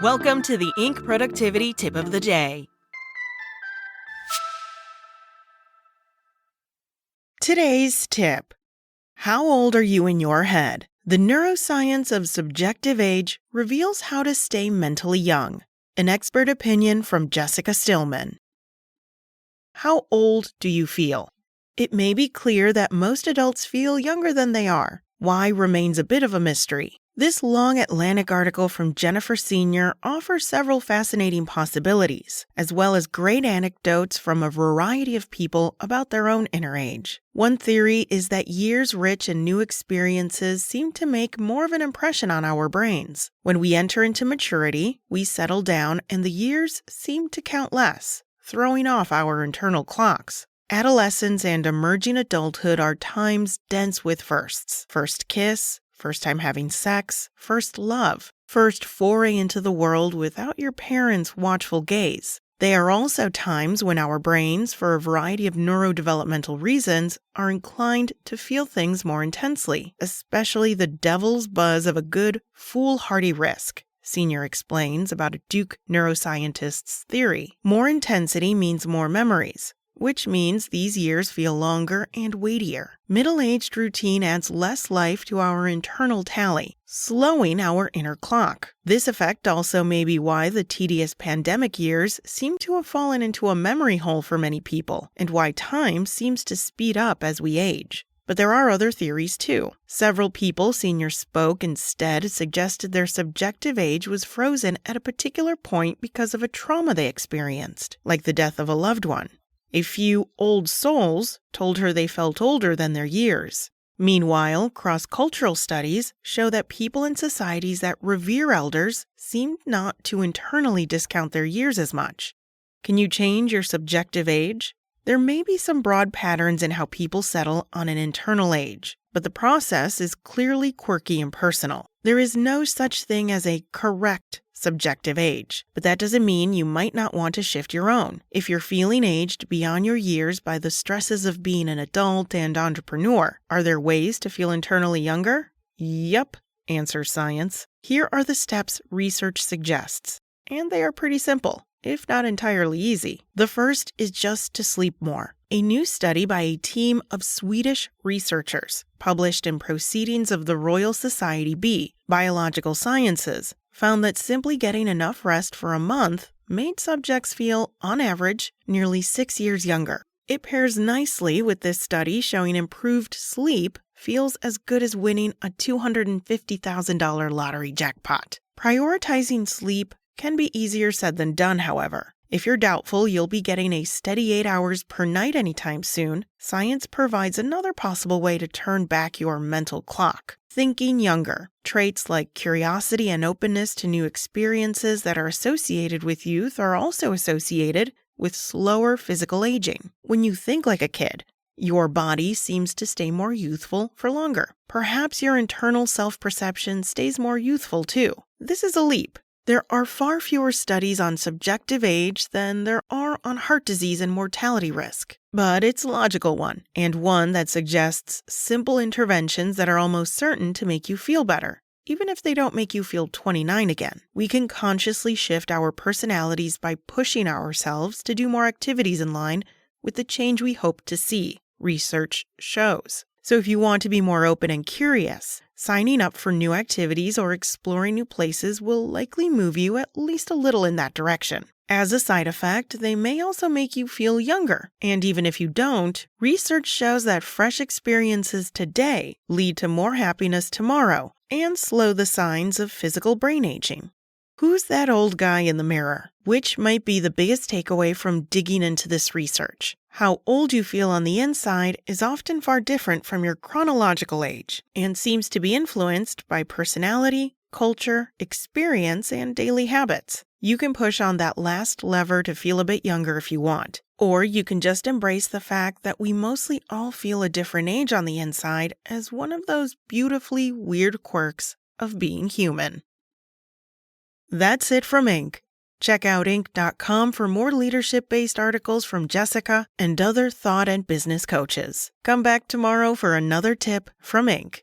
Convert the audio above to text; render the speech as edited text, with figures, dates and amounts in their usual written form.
Welcome to the Inc. Productivity Tip of the Day. Today's tip: how old are you in your head? The neuroscience of subjective age reveals how to stay mentally young. An expert opinion from Jessica Stillman. How old do you feel? It may be clear that most adults feel younger than they are. Why remains a bit of a mystery. This long Atlantic article from Jennifer Sr. offers several fascinating possibilities, as well as great anecdotes from a variety of people about their own inner age. One theory is that years rich in new experiences seem to make more of an impression on our brains. When we enter into maturity, we settle down and the years seem to count less, throwing off our internal clocks. Adolescence and emerging adulthood are times dense with firsts. First kiss, first time having sex, first love, first foray into the world without your parents' watchful gaze. They are also times when our brains, for a variety of neurodevelopmental reasons, are inclined to feel things more intensely, especially the devil's buzz of a good, foolhardy risk. Senior explains about a Duke neuroscientist's theory. More intensity means more memories, which means these years feel longer and weightier. Middle-aged routine adds less life to our internal tally, slowing our inner clock. This effect also may be why the tedious pandemic years seem to have fallen into a memory hole for many people, and why time seems to speed up as we age. But there are other theories too. Several people Senior spoke instead suggested their subjective age was frozen at a particular point because of a trauma they experienced, like the death of a loved one. A few old souls told her they felt older than their years. Meanwhile, cross-cultural studies show that people in societies that revere elders seem not to internally discount their years as much. Can you change your subjective age? There may be some broad patterns in how people settle on an internal age, but the process is clearly quirky and personal. There is no such thing as a correct subjective age, but that doesn't mean you might not want to shift your own. If you're feeling aged beyond your years by the stresses of being an adult and entrepreneur, are there ways to feel internally younger? Yup, answers science. Here are the steps research suggests, and they are pretty simple, if not entirely easy. The first is just to sleep more. A new study by a team of Swedish researchers, published in Proceedings of the Royal Society B, Biological Sciences, found that simply getting enough rest for a month made subjects feel, on average, nearly 6 years younger. It pairs nicely with this study showing improved sleep feels as good as winning a $250,000 lottery jackpot. Prioritizing sleep can be easier said than done, however. If you're doubtful you'll be getting a steady 8 hours per night anytime soon, science provides another possible way to turn back your mental clock. Thinking younger. Traits like curiosity and openness to new experiences that are associated with youth are also associated with slower physical aging. When you think like a kid, your body seems to stay more youthful for longer. Perhaps your internal self-perception stays more youthful too. This is a leap. There are far fewer studies on subjective age than there are on heart disease and mortality risk. But it's a logical one, and one that suggests simple interventions that are almost certain to make you feel better. Even if they don't make you feel 29 again, we can consciously shift our personalities by pushing ourselves to do more activities in line with the change we hope to see, research shows. So if you want to be more open and curious, signing up for new activities or exploring new places will likely move you at least a little in that direction. As a side effect, they may also make you feel younger. And even if you don't, research shows that fresh experiences today lead to more happiness tomorrow and slow the signs of physical brain aging. Who's that old guy in the mirror? Which might be the biggest takeaway from digging into this research? How old you feel on the inside is often far different from your chronological age and seems to be influenced by personality, culture, experience, and daily habits. You can push on that last lever to feel a bit younger if you want, or you can just embrace the fact that we mostly all feel a different age on the inside as one of those beautifully weird quirks of being human. That's it from Inc. Check out Inc.com for more leadership-based articles from Jessica and other thought and business coaches. Come back tomorrow for another tip from Inc.